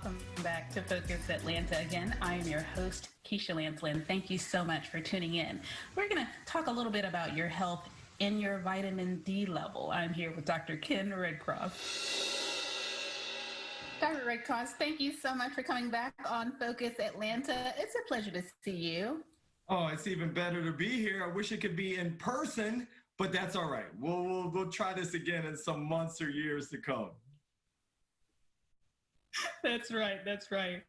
welcome back to Focus Atlanta. Again, I am your host, Keisha Lance-Lynn. Thank you so much for tuning in. We're going to talk a little bit about your health and your vitamin D level. I'm here with Dr. Ken Redcross. Dr. Redcross, thank you so much for coming back on Focus Atlanta. It's a pleasure to see you. Oh, it's even better to be here. I wish it could be in person, but that's all right. We'll try this again in some months or years to come. That's right. That's right.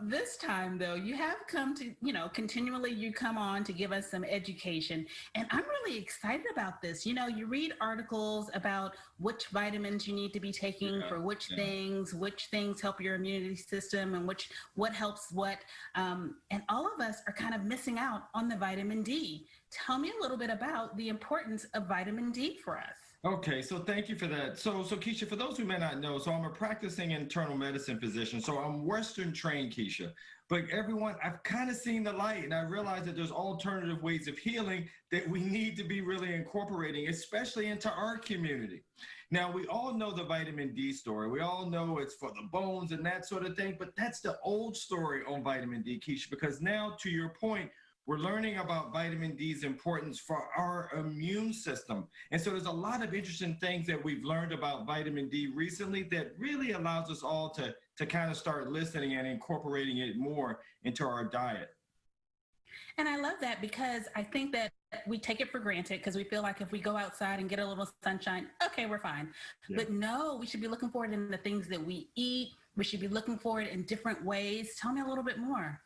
This time, though, you have come to, continually you come on to give us some education. And I'm really excited about this. You read articles about which vitamins you need to be taking for which things help your immunity system and what helps what. And all of us are kind of missing out on the vitamin D. Tell me a little bit about the importance of vitamin D for us. Okay, so thank you for that. So Keisha, for those who may not know, so I'm a practicing internal medicine physician. So I'm Western trained, Keisha. But everyone, I've kind of seen the light, and I realize that there's alternative ways of healing that we need to be really incorporating, especially into our community. Now, we all know the vitamin D story. We all know it's for the bones and that sort of thing, but that's the old story on vitamin D, Keisha, because now, to your point, we're learning about vitamin D's importance for our immune system. And so there's a lot of interesting things that we've learned about vitamin D recently that really allows us all to kind of start listening and incorporating it more into our diet. And I love that because I think that we take it for granted because we feel like if we go outside and get a little sunshine, okay, we're fine. Yeah. But no, we should be looking for it in the things that we eat. We should be looking for it in different ways. Tell me a little bit more.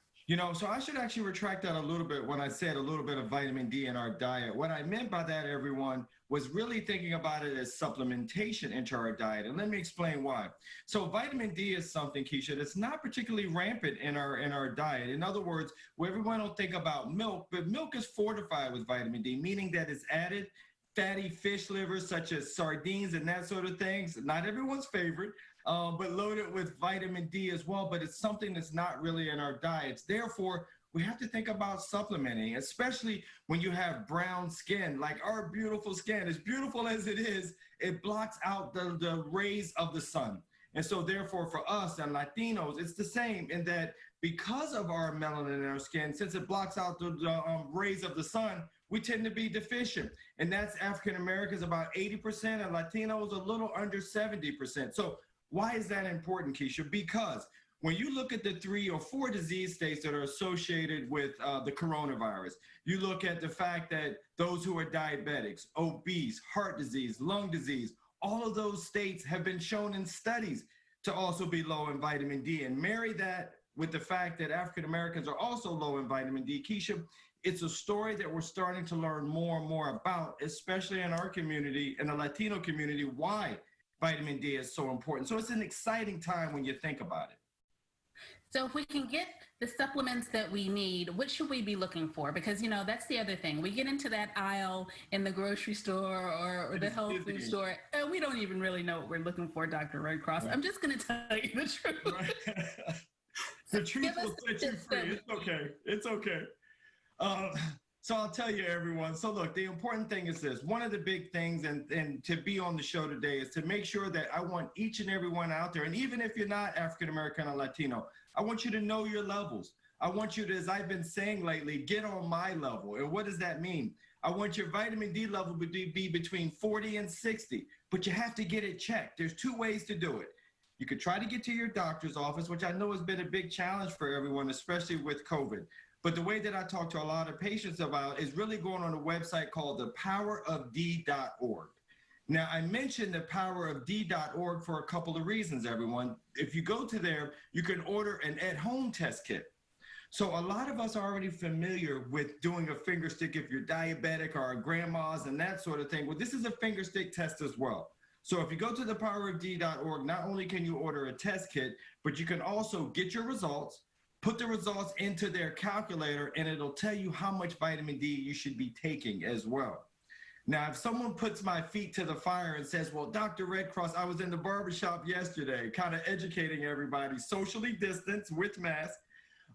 So I should actually retract that a little bit when I said a little bit of vitamin D in our diet. What I meant by that, everyone, was really thinking about it as supplementation into our diet. And let me explain why. So vitamin D is something, Keisha, that's not particularly rampant in our diet. In other words, where everyone will think about milk, but milk is fortified with vitamin D, meaning that it's added fatty fish livers such as sardines and that sort of things. Not everyone's favorite. But loaded with vitamin D as well, but it's something that's not really in our diets. Therefore, we have to think about supplementing, especially when you have brown skin, like our beautiful skin. As beautiful as it is, it blocks out the rays of the sun. And so therefore, for us and Latinos, it's the same in that because of our melanin in our skin, since it blocks out the rays of the sun, we tend to be deficient. And that's African Americans about 80% and Latinos a little under 70%. So why is that important, Keisha? Because when you look at the 3 or 4 disease states that are associated with the coronavirus, you look at the fact that those who are diabetics, obese, heart disease, lung disease, all of those states have been shown in studies to also be low in vitamin D. And marry that with the fact that African Americans are also low in vitamin D, Keisha, it's a story that we're starting to learn more and more about, especially in our community, in the Latino community, why vitamin D is so important. So it's an exciting time when you think about it. So if we can get the supplements that we need, what should we be looking for? Because, that's the other thing. We get into that aisle in the grocery store or the health food store, and we don't even really know what we're looking for, Dr. Redcross. Right. I'm just going to tell you the truth. Right. The truth will set you free. It's okay. It's okay. So I'll tell you, everyone. So look, the important thing is this. One of the big things and to be on the show today is to make sure that I want each and every one out there, and even if you're not African-American or Latino, I want you to know your levels. I want you to, as I've been saying lately, get on my level. And what does that mean? I want your vitamin D level to be between 40 and 60, but you have to get it checked. There's 2 ways to do it. You could try to get to your doctor's office, which I know has been a big challenge for everyone, especially with COVID. But the way that I talk to a lot of patients about is really going on a website called thepowerofd.org. Now, I mentioned thepowerofd.org for a couple of reasons, everyone. If you go to there, you can order an at-home test kit. So a lot of us are already familiar with doing a finger stick if you're diabetic or our grandmas and that sort of thing. Well, this is a finger stick test as well. So if you go to thepowerofd.org, not only can you order a test kit, but you can also get your results, put the results into their calculator, and it'll tell you how much vitamin D you should be taking as well. Now, if someone puts my feet to the fire and says, well, Dr. Redcross, I was in the barbershop yesterday, kind of educating everybody, socially distanced with masks,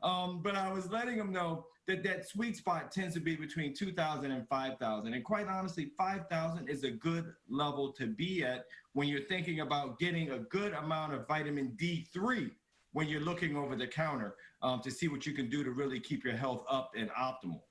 but I was letting them know that that sweet spot tends to be between 2,000 and 5,000. And quite honestly, 5,000 is a good level to be at when you're thinking about getting a good amount of vitamin D3 when you're looking over the counter to see what you can do to really keep your health up and optimal.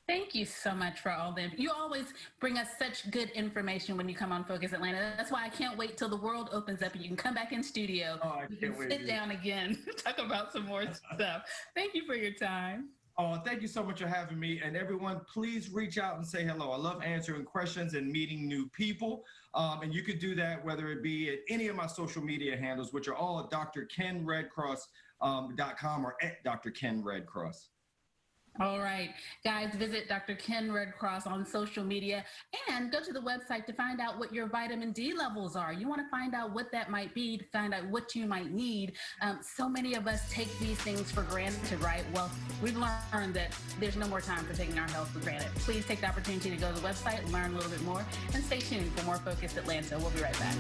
Thank you so much for all that. You always bring us such good information when you come on Focus Atlanta. That's why I can't wait till the world opens up and you can come back in studio. Oh, I can't wait. Sit down again, talk about some more stuff. Thank you for your time. Oh, thank you so much for having me. And everyone, please reach out and say hello. I love answering questions and meeting new people. And you could do that whether it be at any of my social media handles, which are all at drkenredcross.com or at Dr. Ken Redcross. All right, guys, visit Dr. Ken Redcross on social media and go to the website to find out what your vitamin D levels are. You want to find out what that might be, to find out what you might need. So many of us take these things for granted, right? Well, we've learned that there's no more time for taking our health for granted. Please take the opportunity to go to the website, learn a little bit more, and stay tuned for more Focus Atlanta. We'll be right back.